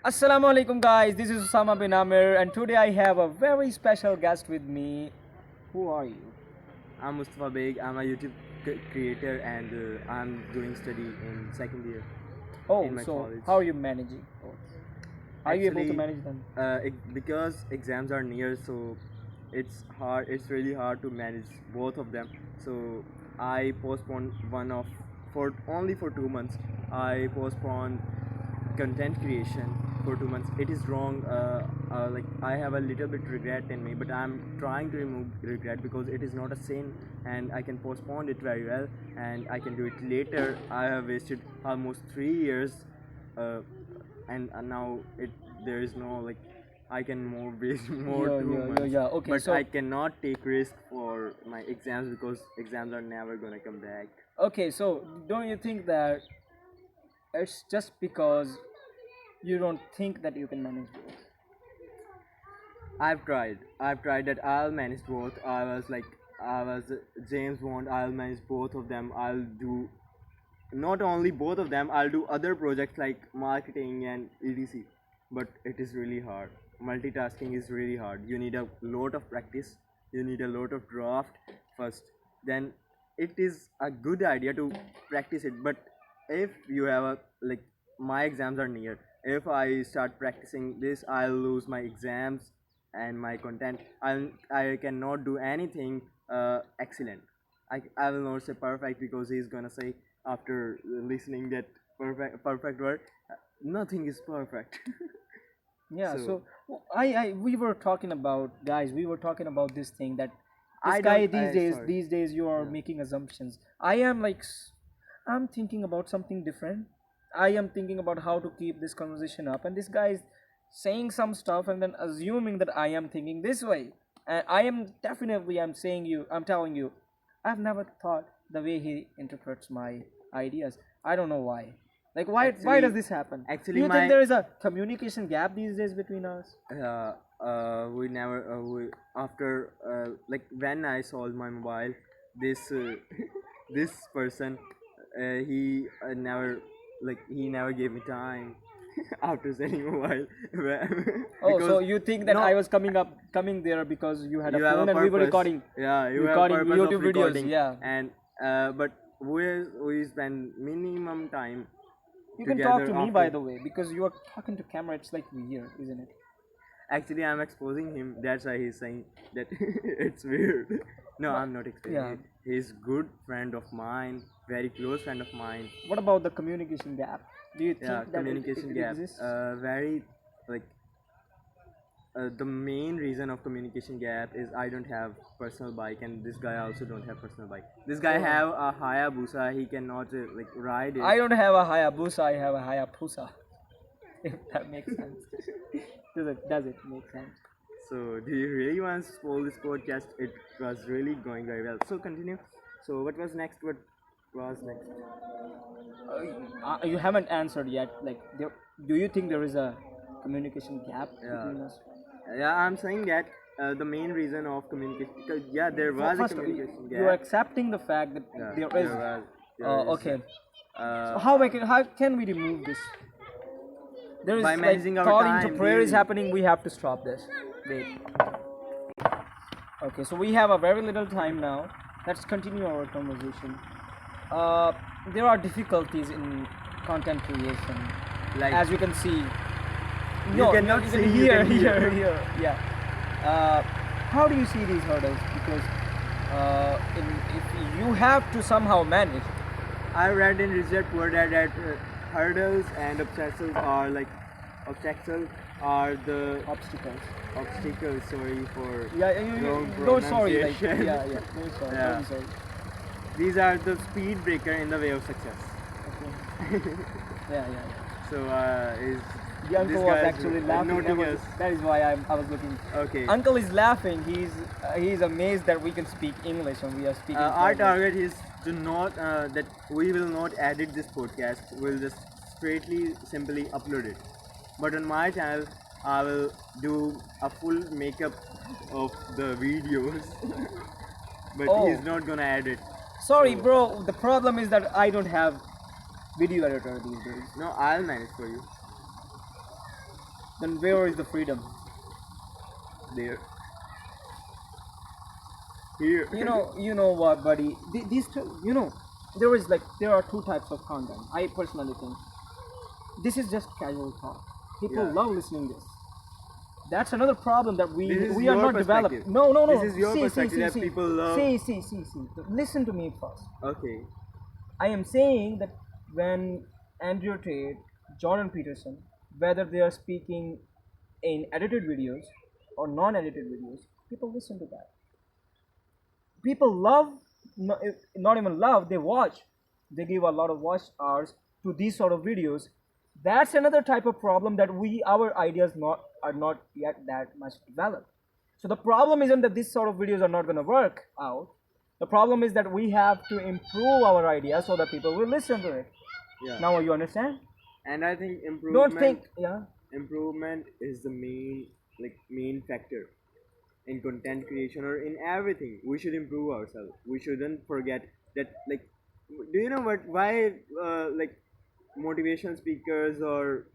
Assalamu alaikum guys, this is Usama bin Amir and today I have a very special guest with me. Who are you? I'm Mustafa Baig. I'm a YouTube creator and I'm doing study in second year Oh, in my so college. how are you managing? Are you able to Actually, manage them? because exams are near, so it's hard. It's really hard to manage both of them. So I postponed one of for only for 2 months. I postponed content creation for 2 months. It is wrong. Like I have a little bit regret in me, but I'm trying to remove regret because it is not a sin, and I can postpone it very well, and I can do it later. I have wasted almost 3 years, uh, and now it there is no like I can more waste more Yeah, two yeah, yeah, months, yeah. Okay, but so I cannot take risk for my exams because exams are never gonna come back. don't you think that it's just because you don't think that you can manage it? I've tried. I've tried that I'll manage both. I was James Bond. I'll manage both of them. I'll do not only both of them. I'll do other projects like marketing and etc. But it is really hard. Multitasking is really hard. You need a lot of practice. You need a lot of draft first. Then it is a good idea to practice it. But if you have a like my exams are near. If I start practicing this, I'll lose my exams and my content. I cannot do anything excellent. I will not say perfect because he's gonna say after listening that perfect word, nothing is perfect. Yeah, So so I we were talking about guys, we were talking about this thing that this I guy don't. these I days sorry. these days you are Yeah. making assumptions. I am like I'm thinking about something different. I am thinking about how to keep this conversation up, and this guy is saying some stuff and then assuming that I am thinking this way. And I am definitely I'm telling you, I've never thought the way he interprets my ideas. I don't know why. Like why does Actually, this happen? Do actually, you think my there is a communication gap these days between us? we never we after like when I sold my mobile, this this person he never gave me time after selling mobile. Oh, so Because you think that I no, was coming there because you had a you have a phone and we were purpose. recording Yeah, you have recording purpose of YouTube videos. recording, Yeah. and but we spend minimum time You can talk together to me by after. the way because you are talking to camera. It's like weird, isn't it? Actually, I'm exposing him. That's why he's saying that it's weird. No, But I'm not exposing yeah. him. He's good friend of mine, very close friend of mine. What about the communication gap? Do you Yeah, think that communication it gap. exists? Very like the main reason of communication gap is I don't have personal bike and this guy also don't have personal bike. This guy Oh. have a Hayabusa. He cannot like ride it. I don't have a Hayabusa. I have a Hayabusa. If that makes sense. Does it make sense? So, do you really want to spoil this podcast? It was really going very well. So, continue. So, what was next? What was next? You haven't answered yet. Like, do you think there is a communication gap Yeah, between us? yeah. I'm saying that the main reason of communication, because yeah, there was a First, communication you are gap. accepting the fact that Yeah, there is. there was. There is. Okay. So Uh, how can we remove this? There is by like managing our calling to time, prayer is daily. happening. We have to stop this. Wait. Okay, so we have a very little time now. Let's continue our conversation. Uh, there are difficulties in content creation, Like as you can see. you No, cannot you see, can you hear, can hear. here. Yeah. Uh, how do you see these hurdles? Because if you have to somehow manage. I read in research word that hurdles and obstacles are the Obstacles. obstacles. Sorry for Yeah, wrong no sorry, like pronunciation. yeah, no sorry, Yeah. don't be sorry. These are the speed breaker in the way of success. Okay. Yeah. So is The uncle this was guy actually is laughing. noting us? That is why I was looking. Okay. Uncle is laughing. He's amazed that we can speak English and we are speaking. Our fluently. target is to not that we will not edit this podcast. We'll just straightly simply upload it. But on my channel, I will do a full makeup of the videos. But Oh. he's not gonna edit. Sorry, So, bro. The problem is that I don't have video editor these days. no, I'll manage for you. then where is the freedom? There, here. You know what, buddy? These two, there are two types of content. I personally think this is just casual talk. People Yeah. love listening this. That's another problem that This is we are your not developed. perspective. No, no, no. This is your perspective that See. people love. See. Listen to me first. Okay. I am saying that when Andrew Tate, Jordan Peterson, whether they are speaking in edited videos or non-edited videos, people listen to that. People love, not even love, they watch. They give a lot of watch hours to these sort of videos. That's another type of problem that our ideas are not yet that much developed. So the problem isn't that these sort of videos are not going to work out. The problem is that we have to improve our ideas so that people will listen to it. Yeah. Now you understand? And I think Don't think, yeah. improvement is the main factor in content creation or in everything. We should improve ourselves. We shouldn't forget that, like, do you know what why like motivational speakers or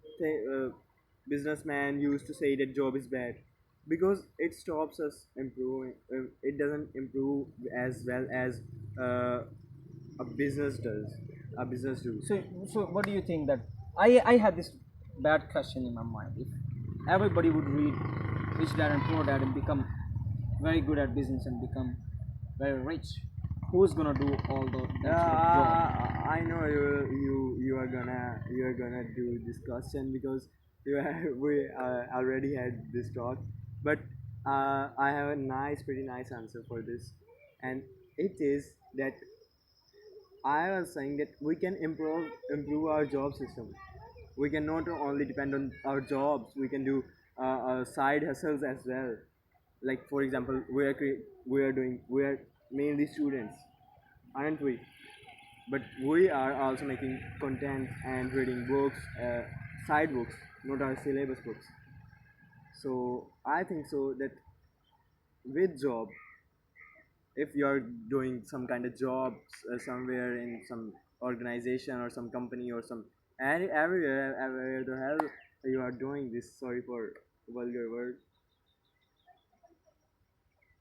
businessmen used to say that job is bad? Because it stops us improving. It doesn't improve as well as uh, a business does. A business do. So what do you think that I had this bad question in my mind. If everybody would read Rich Dad and Poor Dad and become very good at business and become very rich, who's gonna do all that sort of job? I know you are gonna do this question because we already had this talk, but I have a pretty nice answer for this, and it is that I was saying that we can improve our job system. We can not only depend on our jobs. We can do side hustles as well. Like for example, we are mainly students, aren't we? But we are also making content and reading books, side books, not our syllabus books. So I think so that with job, if you're doing some kind of job somewhere in some organization or some company or some everywhere the hell you are doing this, sorry for vulgar word,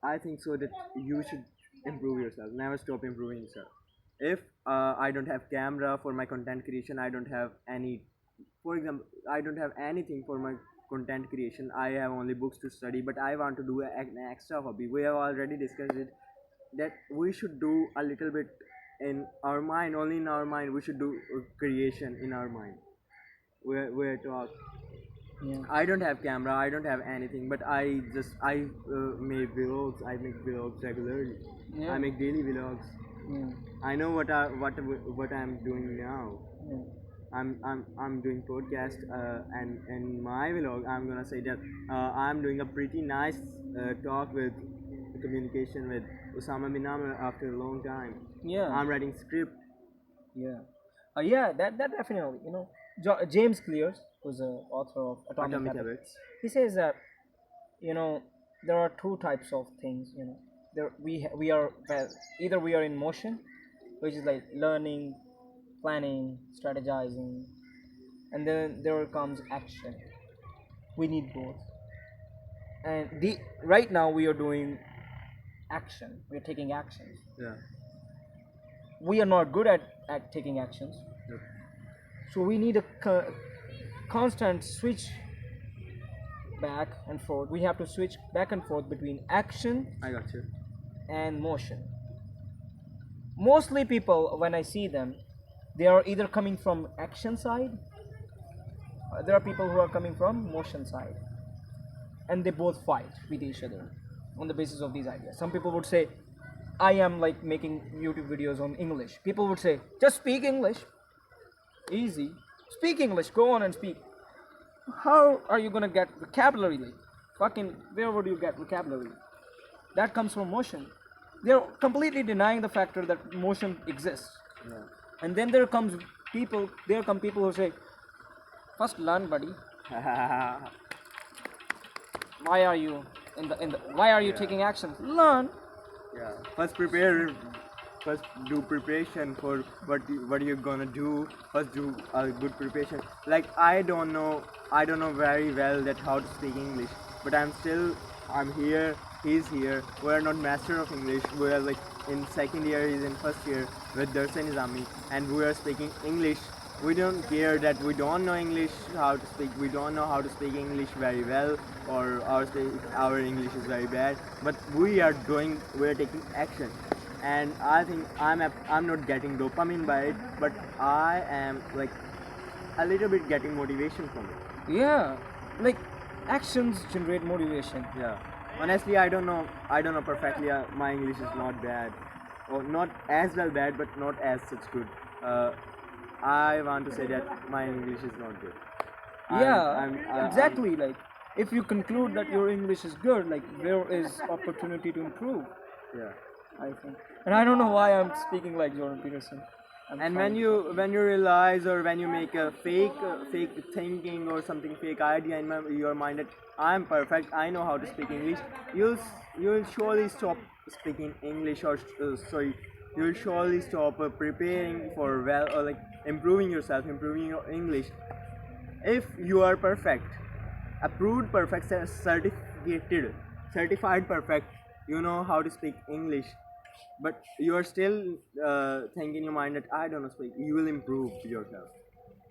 I think so that you should improve yourself. Never stop improving yourself. If I don't have camera for my content creation, I don't have any. For example, I don't have anything for my content creation. I have only books to study, but I want to do an extra hobby. We have already discussed it that we should do a little bit in our mind. Only in our mind, we should do creation in our mind. We're talk. Yeah. I don't have camera. I don't have anything. But I make vlogs. I make vlogs regularly. Yeah. I make daily vlogs. Yeah. I know what I'm doing now. Yeah. I'm doing podcast and in my vlog I'm gonna say that I'm doing a pretty nice talk with communication with Osama bin Laden after a long time. Yeah. I'm writing script. Yeah. Yeah, that definitely. James Clear, who's the author of Atomic Atomic Habits, Habits. he says that there are two types of things. We are, well, either we are in motion, which is like learning, planning, strategizing, and then there comes action. We need both. And the right now we are doing action. We are taking actions. Yeah. We are not good at taking actions. Yep. So we need a constant switch back and forth. We have to switch back and forth between action I got you. and motion. Mostly people, when I see them, they are either coming from action side, or there are people who are coming from motion side, and they both fight with each other on the basis of these ideas. Some people would say, I am like making YouTube videos on English. People would say, just speak English. Easy. Speak English. Go on and speak. How are you gonna get vocabulary? Like, fucking, where would you get vocabulary? That comes from motion. They're completely denying the factor that motion exists. Yeah. And then there come people who say, first learn, buddy. Why are you why are you Yeah. taking action? Learn. Yeah. First prepare first do preparation for what you're gonna do. First do a good preparation. Like I don't know very well that how to speak English, but I'm here. He's here. We're not master of English. We are like in second year. He's in first year with Darsan Nizami, and we are speaking English. We don't care that we don't know English how to speak. We don't know how to speak English very well, or our English is very bad. But we are doing. We are taking action, and I think I'm not getting dopamine by it, but I am like a little bit getting motivation from it. Yeah, like actions generate motivation. Yeah. Honestly, I don't know. I don't know perfectly. My English is not bad, or not as well bad, but not as such good. I want to say that my English is not good. Yeah, I'm exactly. Like, if you conclude that your English is good, like, there is opportunity to improve, yeah. I think. And I don't know why I'm speaking like Jordan Peterson. I'm And trying. when you realize, or when you make a fake thinking or something fake idea in your mind that I'm perfect, I know how to speak English, you'll surely stop speaking English, or sorry, you'll surely stop preparing for well, or like improving yourself, improving your English. If you are perfect, approved perfect, certified perfect, you know how to speak English, but you are still thinking in your mind that I don't know speak, you will improve yourself,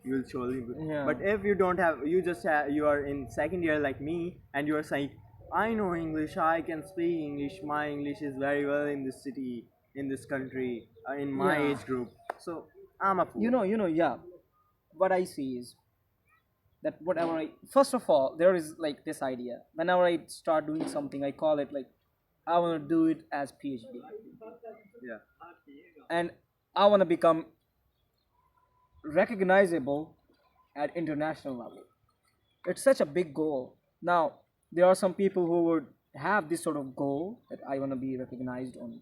you will surely improve. Yeah. But if you don't have, you are in second year like me, and you are saying I know English, I can speak English, my English is very well in this city, in this country, in my Yeah. age group, so I'm a fool. Yeah. What I see is that whatever first of all, there is like this idea. Whenever I start doing something, I call it like I want to do it as PhD, Yeah. and I want to become recognizable at international level. It's such a big goal. Now, there are some people who would have this sort of goal that I want to be recognized on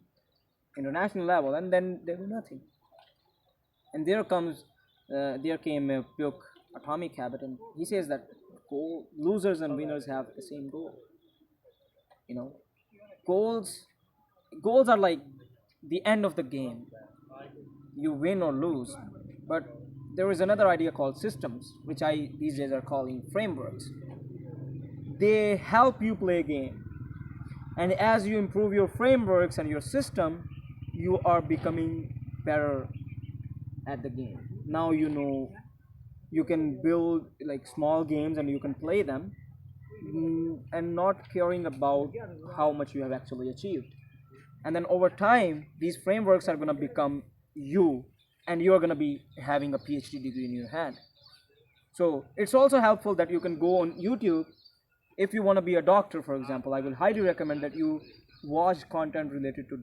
international level, and then they do nothing. And there came a book, Atomic Habit, and he says that losers and winners have the same goal. You know, goals goals are like the end of the game. You win or lose, but there is another idea called systems, which I these days are calling frameworks. They help you play a game, and as you improve your frameworks and your system, you are becoming better at the game. Now you know you can build like small games and you can play them, and not caring about how much you have actually achieved. And then over time, these frameworks are going to become you, and you're going to be having a PhD degree in your hand. So it's also helpful that you can go on YouTube. If you want to be a doctor, for example, I will highly recommend that you watch content related to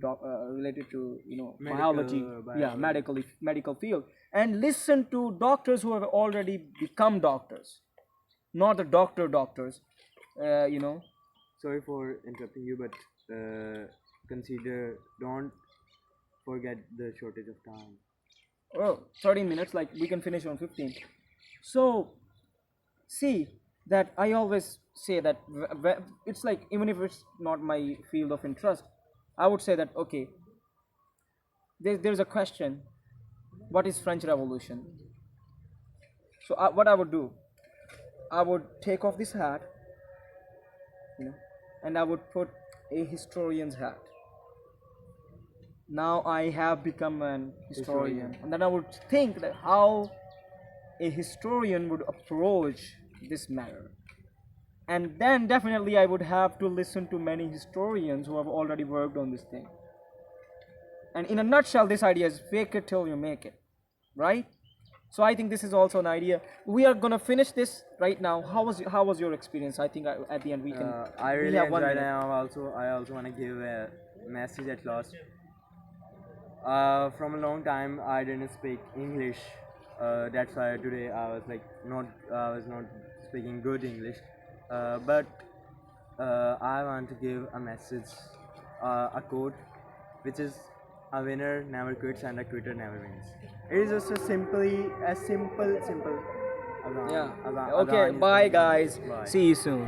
biology, yeah, Biology. medical field, and listen to doctors who have already become doctors, not the doctors. You know, Sorry for interrupting you, but consider, don't forget the shortage of time. oh, 13 minutes, like we can finish on 15. So see that I always say that it's like even if it's not my field of interest, I would say that okay, there's a question: what is French Revolution? So what I would do, I would take off this hat, you know, and I would put a historian's hat. Now I have become an historian, Historian. and then I would think that how a historian would approach this matter. And then definitely I would have to listen to many historians who have already worked on this thing. And in a nutshell, this idea is fake it till you make it, right? So I think this is also an idea. We are gonna finish this right now. How was your experience? I think at the end I we really have one enjoyed it. minute. I also want to give a message at last. From a long time, I didn't speak English. That's why today I was not speaking good English. But I want to give a message, a quote, which is a winner never quits and a quitter never wins. It is just a simple Yeah. Azan Okay. is Bye, coming. guys. Bye. See you soon.